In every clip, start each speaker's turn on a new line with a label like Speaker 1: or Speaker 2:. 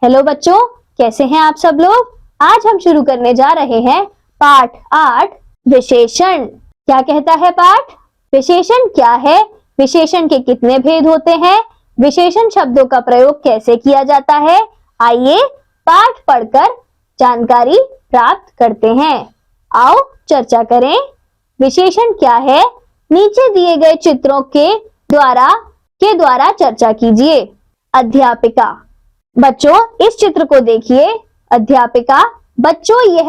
Speaker 1: Hello बच्चों, कैसे हैं आप सब लोग। आज हम शुरू करने जा रहे हैं पाठ 8 विशेषण। क्या कहता है पाठ? विशेषण क्या है, विशेषण के कितने भेद होते हैं, विशेषण शब्दों का प्रयोग कैसे किया जाता है। आइए पाठ पढ़कर जानकारी प्राप्त करते हैं। आओ चर्चा करें। विशेषण क्या है, नीचे दिए गए चित्रों के द्वारा चर्चा कीजिए। अध्यापिका। बच्चों इस चित्र को देखिए। अध्यापिका। बच्चों यह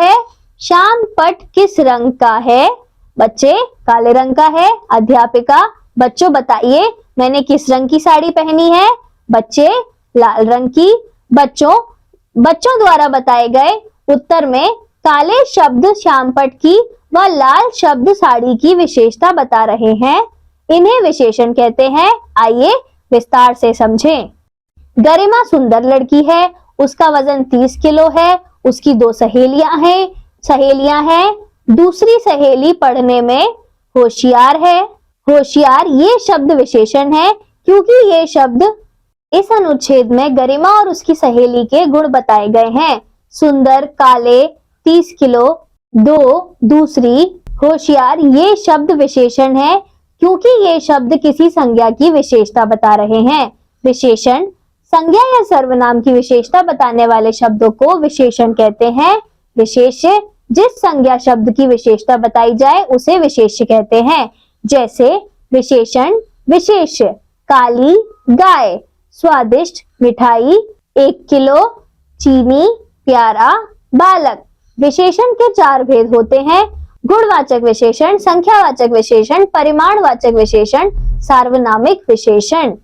Speaker 1: श्याम पट किस रंग का है? बच्चे काले रंग का है। अध्यापिका। बच्चों बताइए मैंने किस रंग की साड़ी पहनी है? बच्चे लाल रंग की। बच्चों द्वारा बताए गए उत्तर में काले शब्द श्याम पट की व लाल शब्द साड़ी की विशेषता बता रहे हैं। इन्हें विशेषण कहते हैं। आइए विस्तार से समझें। गरिमा सुंदर लड़की है, उसका वजन 30 किलो है, उसकी 2 सहेलियां हैं। दूसरी सहेली पढ़ने में होशियार है। होशियार ये शब्द विशेषण है क्योंकि ये शब्द इस अनुच्छेद में गरिमा और उसकी सहेली के गुण बताए गए हैं। सुंदर, काले, 30 किलो, 2, दूसरी, होशियार ये शब्द विशेषण है क्योंकि ये शब्द किसी संज्ञा की विशेषता बता रहे हैं। विशेषण संज्ञा या सर्वनाम की विशेषता बताने वाले शब्दों को विशेषण कहते हैं। विशेष्य जिस संज्ञा शब्द की विशेषता बताई जाए उसे विशेष्य कहते हैं। जैसे विशेषण विशेष्य, काली गाय, स्वादिष्ट मिठाई, 1 किलो, चीनी, प्यारा, बालक। विशेषण के 4 भेद होते हैं। गुणवाचक विशेषण, संख्यावाचक विशेषण, परिमाणवाचक विशेषण, सार्वनामिक विशेषण।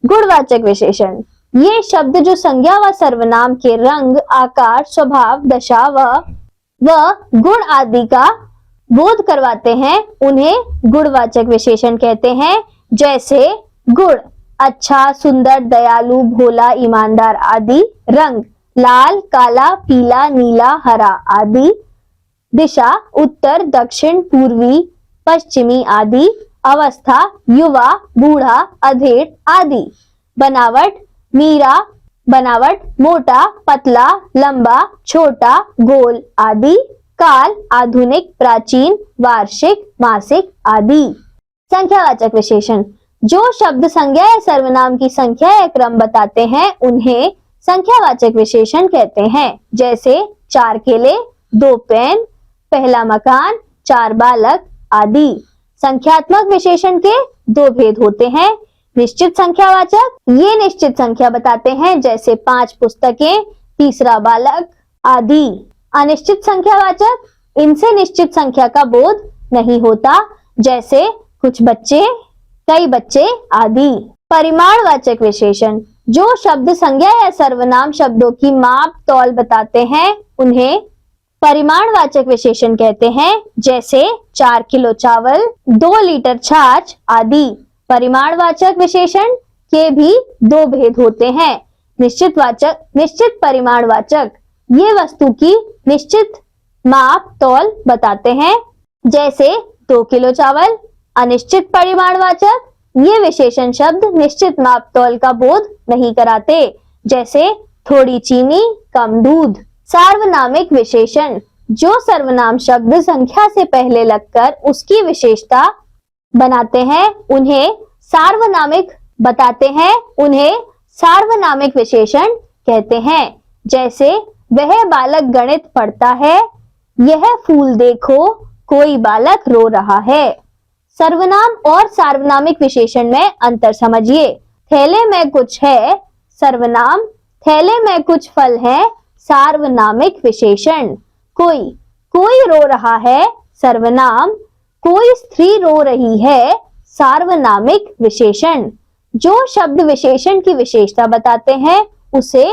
Speaker 1: गुणवाचक विशेषण ये शब्द जो संज्ञा व सर्वनाम के रंग, आकार, स्वभाव, दशा व गुण आदि का बोध करवाते हैं उन्हें गुणवाचक विशेषण कहते हैं। जैसे गुण अच्छा, सुंदर, दयालु, भोला, ईमानदार आदि। रंग लाल, काला, पीला, नीला, हरा आदि। दिशा उत्तर, दक्षिण, पूर्वी, पश्चिमी आदि। अवस्था युवा, बूढ़ा, अधेड़ आदि। बनावट मीरा, बनावट मोटा, पतला, लंबा, छोटा, गोल आदि। काल आधुनिक, प्राचीन, वार्षिक, मासिक आदि। संख्यावाचक विशेषण जो शब्द संज्ञा या सर्वनाम की संख्या या क्रम बताते हैं उन्हें संख्यावाचक विशेषण कहते हैं। जैसे 4 केले, 2 पेन, पहला मकान, 4 बालक आदि। संख्यात्मक विशेषण के 2 भेद होते हैं। निश्चित संख्यावाचक ये निश्चित संख्या बताते हैं जैसे 5 पुस्तकें, तीसरा बालक आदि। अनिश्चित संख्यावाचक इनसे निश्चित संख्या का बोध नहीं होता जैसे कुछ बच्चे, कई बच्चे आदि। परिमाणवाचक विशेषण जो शब्द संज्ञा या सर्वनाम शब्दों की माप तौल बताते हैं उन्हें परिमाणवाचक विशेषण कहते हैं। जैसे 4 किलो चावल, 2 लीटर छाछ आदि। परिमाणवाचक विशेषण के भी 2 भेद होते हैं। निश्चित वाचक, निश्चित परिमाणवाचक ये वस्तु की निश्चित माप तौल बताते हैं। जैसे 2 किलो चावल। अनिश्चित परिमाणवाचक ये विशेषण शब्द निश्चित माप तौल का बोध नहीं कराते जैसे थोड़ी चीनी, कम दूध। सार्वनामिक विशेषण जो सर्वनाम शब्द संख्या से पहले लगकर उसकी विशेषता बनाते हैं उन्हें सार्वनामिक बताते हैं, उन्हें सार्वनामिक विशेषण कहते हैं। जैसे वह बालक गणित पढ़ता है, यह फूल देखो कोई बालक रो रहा है। सर्वनाम और सार्वनामिक विशेषण में अंतर समझिए। थैले में कुछ है सर्वनाम, थैले में कुछ फल है सार्वनामिक विशेषण। कोई रो रहा है सर्वनाम, कोई स्त्री रो रही है सार्वनामिक विशेषण। जो शब्द विशेषण की विशेषता बताते हैं उसे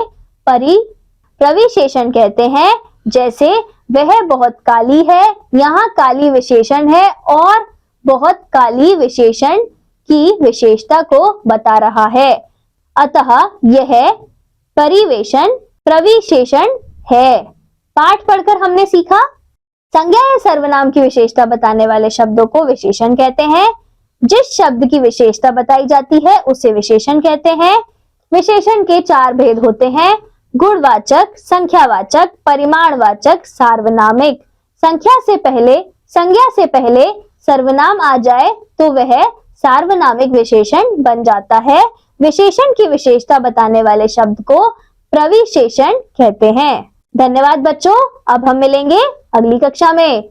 Speaker 1: प्रविशेषण कहते हैं। जैसे वह बहुत काली है, यहाँ काली विशेषण है और बहुत काली विशेषण की विशेषता को बता रहा है, अतः यह प्रविशेषण है। पाठ पढ़कर हमने सीखा संज्ञा या सर्वनाम की विशेषता बताने वाले शब्दों को विशेषण कहते हैं। जिस शब्द की विशेषता बताई जाती है उसे विशेषण कहते हैं। विशेषण के 4 भेद होते हैं। गुणवाचक, संख्यावाचक, परिमाणवाचक, सार्वनामिक। संख्या से पहले, संज्ञा से पहले सर्वनाम आ जाए तो वह सार्वनामिक विशेषण बन जाता है। विशेषण की विशेषता बताने वाले शब्द को प्रविशेषण कहते हैं। धन्यवाद बच्चों, अब हम मिलेंगे अगली कक्षा में।